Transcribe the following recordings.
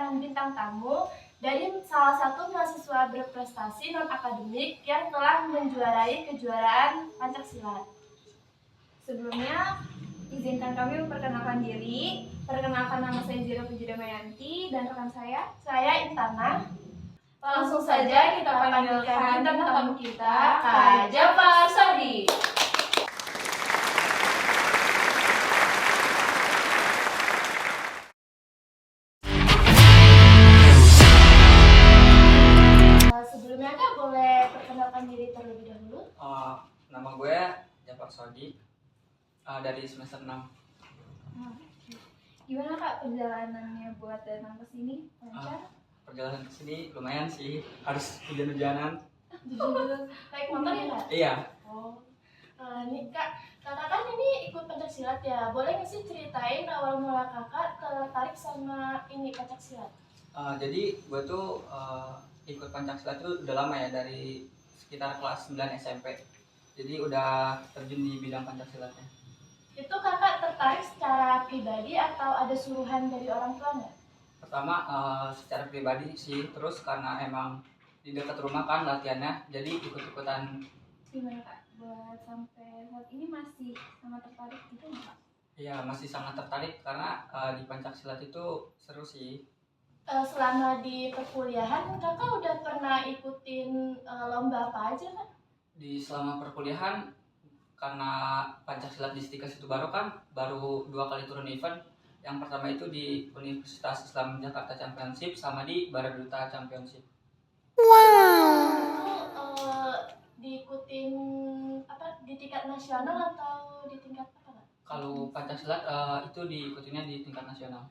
kedatangan bintang tamu dari salah satu mahasiswa berprestasi non-akademik yang telah menjuarai kejuaraan Pencaksilat. Sebelumnya, izinkan kami memperkenalkan diri. Perkenalkan, nama saya Zira Pujidameyanti dan rekan saya Intana. Langsung saja kita panggilkan bintang tamu kita, Kak Jafar Sodi. Sebelumnya Kak, boleh perkenalkan diri terlebih dahulu? Nama gue Jafar Sodi, dari semester 6. Gimana Kak perjalanannya buat datang ke sini? Lancar? Perjalanan ke sini lumayan sih, harus hujan-hujanan. Naik motor ya Kak? Iya. Oh, nih Kak, kakak kan ini ikut pencaksilat ya. Boleh nggak sih ceritain awal mula kakak tertarik sama ini pencaksilat? Jadi gue tuh ikut Pencaksilat tuh udah lama ya, dari sekitar kelas 9 SMP. Jadi udah terjun di bidang Pencaksilatnya. Itu kakak tertarik secara pribadi atau ada suruhan dari orang tua nggak? Pertama secara pribadi sih, terus karena emang di dekat rumah kan latihannya, jadi ikut-ikutan. Gimana Kak? Buat sampai saat ini masih sangat tertarik gitu nggak Kak? Iya, masih sangat tertarik karena di Pencaksilat itu seru sih. Selama di perkuliahan kakak udah pernah ikutin lomba apa aja Kak? Di selama perkuliahan, karena Pencaksilat di Stika Situbaro kan baru 2 kali turun event. Yang pertama itu di Universitas Islam Jakarta Championship sama di Baraduta Championship. Itu diikutin apa di tingkat nasional atau di tingkat apa Kak? Kalau Pencaksilat itu diikutinya di tingkat nasional.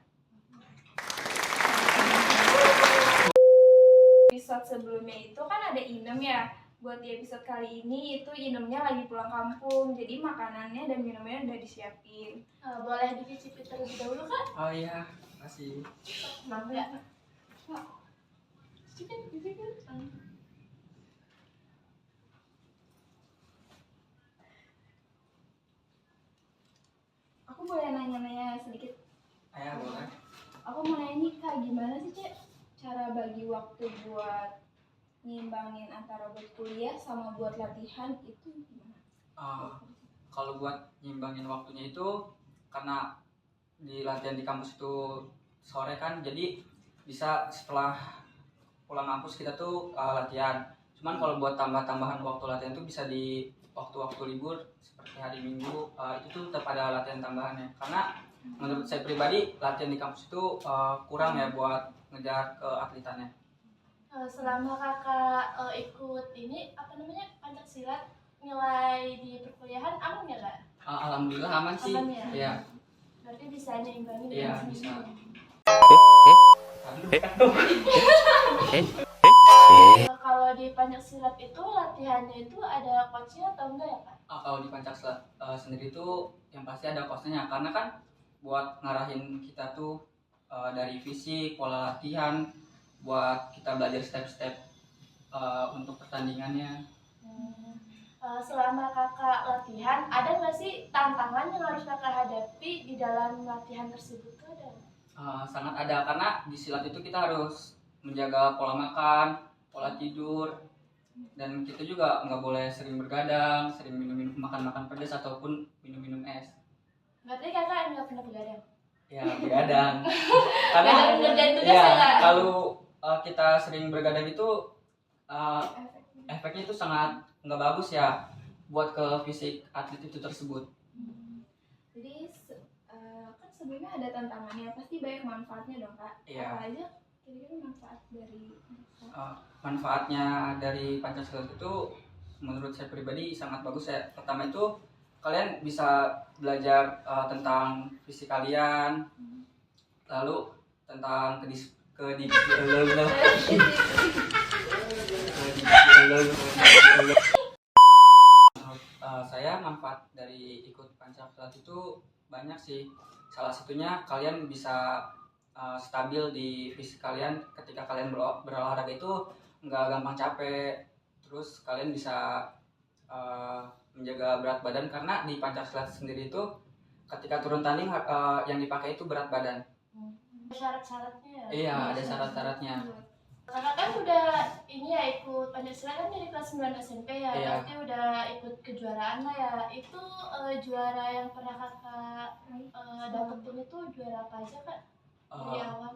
Episode sebelumnya itu kan ada Inem ya. Buat di episode kali ini itu Inemnya lagi pulang kampung, jadi makanannya dan minumnya udah disiapin. Boleh dicicipi terlebih dahulu Kak? Oh iya, makasih. Kenapa ya? Cicipin. Aku boleh nanya-nanya sedikit? Ayah boleh. Aku mau nanya nih Kak, gimana sih Cek cara bagi waktu buat nyimbangin antara buat kuliah sama buat latihan itu gimana? Kalau buat nyimbangin waktunya itu, karena di latihan di kampus itu sore kan, jadi bisa setelah pulang kampus kita tuh latihan. Cuman kalau buat tambah-tambahan waktu latihan tuh bisa di waktu-waktu libur seperti hari Minggu, itu tuh tetap ada latihan tambahannya. Karena menurut saya pribadi latihan di kampus itu kurang ya buat ngejar keatletannya. Selama kakak ikut ini apa namanya Pencaksilat, nilai di perkuliahan aman nggak Kak? Alhamdulillah aman sih. Aman ya? Iya. Berarti bisa nyimbangin. Iya, dengan bisa. Kalau di Pencaksilat itu latihannya itu ada coachnya atau enggak ya Kak? Kalau di Pencaksilat sendiri tuh yang pasti ada coachnya, karena kan buat ngarahin kita tuh dari fisik, pola latihan, buat kita belajar step-step untuk pertandingannya. Selama kakak latihan, ada nggak sih tantangan yang harus kakak hadapi di dalam latihan tersebut? Ada? Sangat ada, karena di silat itu kita harus menjaga pola makan, pola tidur, dan kita juga nggak boleh sering bergadang, sering minum makan pedas ataupun minum es. Berarti kakak nggak pernah begadang? Ya, begadang. Karena Begadang ngerjain tugas ya, Kak? kalau kita sering bergadang itu efeknya itu sangat nggak bagus ya buat ke fisik atlet itu tersebut. Jadi kan sebelumnya ada tantangannya, pasti banyak manfaatnya dong Kak. Iya. Apa aja kira-kira manfaat dari Manfaatnya dari Pencaksilat itu menurut saya pribadi sangat bagus ya. Pertama itu kalian bisa belajar tentang fisik kalian, lalu tentang saya manfaat dari ikut Pencaksilat itu banyak sih. Salah satunya kalian bisa stabil di fisik kalian. Ketika kalian berolahraga itu nggak gampang capek. Terus kalian bisa menjaga berat badan, karena di Pencaksilat sendiri itu ketika turun tanding yang dipakai itu berat badan. Syarat-syaratnya ya? Iya, ada syarat-syaratnya. Kakak kan udah ini ya ikut Pancasila kan dari kelas 9 SMP ya, Iya. berarti udah ikut kejuaraan lah ya. Itu juara yang pernah kakak dapetin itu juara apa aja kak dari Eh, awal?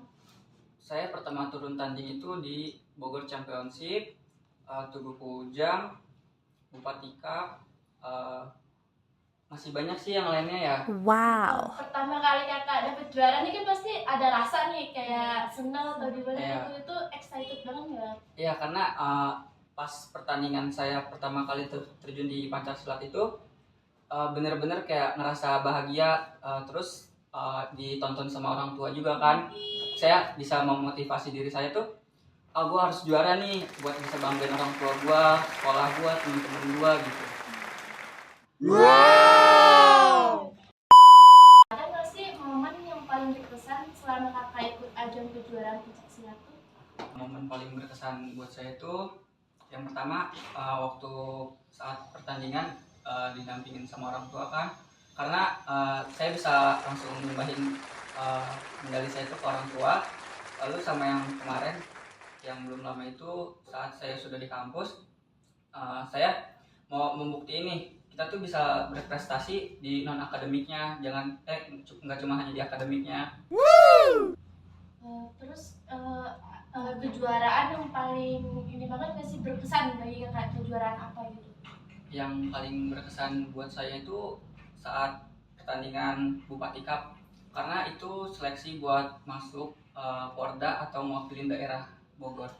saya pertama turun tanding itu di Bogor Championship, Tugu Kujang, Bupati Cup, masih banyak sih yang lainnya ya. Wow. Pertama kali kakak dapet juara nih kan pasti ada rasa nih kayak senang atau gimana Iya. gitu, itu excited banget nggak? Iya, karena pas pertandingan saya pertama kali terjun di Pancaksilat itu bener-bener kayak ngerasa bahagia, terus ditonton sama orang tua juga kan. Saya bisa memotivasi diri saya tuh, gue harus juara nih buat bisa banggain orang tua gue, sekolah gue, temen-temen gue gitu. Ada nggak sih momen yang paling berkesan selama kakak ikut ajang kejuaraan Pencaksilat tuh? Momen paling berkesan buat saya itu yang pertama waktu saat pertandingan didampingin sama orang tua kan, karena saya bisa langsung nyumbahin medali saya itu ke orang tua. Lalu sama yang kemarin yang belum lama itu saat saya sudah di kampus, saya mau membuktiin nih kita tuh bisa berprestasi di non akademiknya, jangan nggak cuma hanya di akademiknya. Terus kejuaraan yang paling ini banget nggak sih berkesan bagi kakak, kejuaraan apa gitu? Yang paling berkesan buat saya itu saat pertandingan Bupati Cup, karena itu seleksi buat masuk Porda atau mewakili daerah Bogor.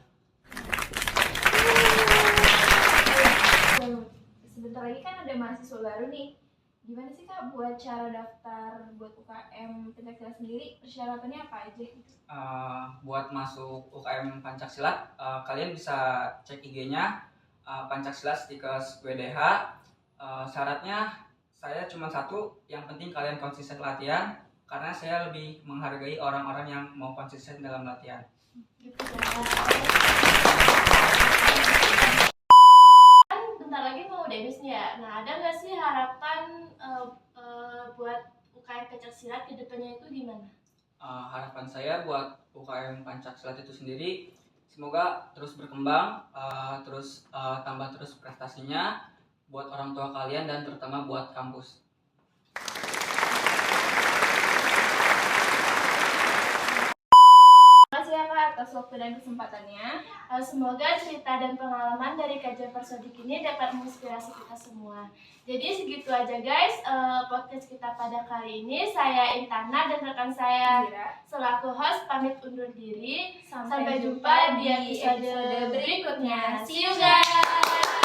Sebentar lagi kan ada mahasiswa baru nih. Gimana sih kak buat cara daftar buat UKM Pencaksilat sendiri, persyaratannya apa aja gitu? Buat masuk UKM Pancaksilat, kalian bisa cek IG-nya Pancaksilat Stikers WDH. Syaratnya saya cuma satu, yang penting kalian konsisten latihan, karena saya lebih menghargai orang-orang yang mau konsisten dalam latihan. Gitu kan bentar lagi mau debis nih ya. Nah, ada nggak sih harapan buat UKM Pencaksilat ke depannya itu gimana? Harapan saya buat UKM Pancaksilat itu sendiri semoga terus berkembang, terus tambah terus prestasinya buat orang tua kalian dan terutama buat kampus. Terima kasih ya kak atas waktu dan kesempatannya. Semoga cerita dan pengalaman dari Kajian Persodik ini dapat menginspirasi kita semua. Jadi segitu aja guys podcast kita pada kali ini. Saya Intana dan rekan saya Zira. selaku host pamit undur diri. Sampai Sampai jumpa di episode berikutnya. See you guys.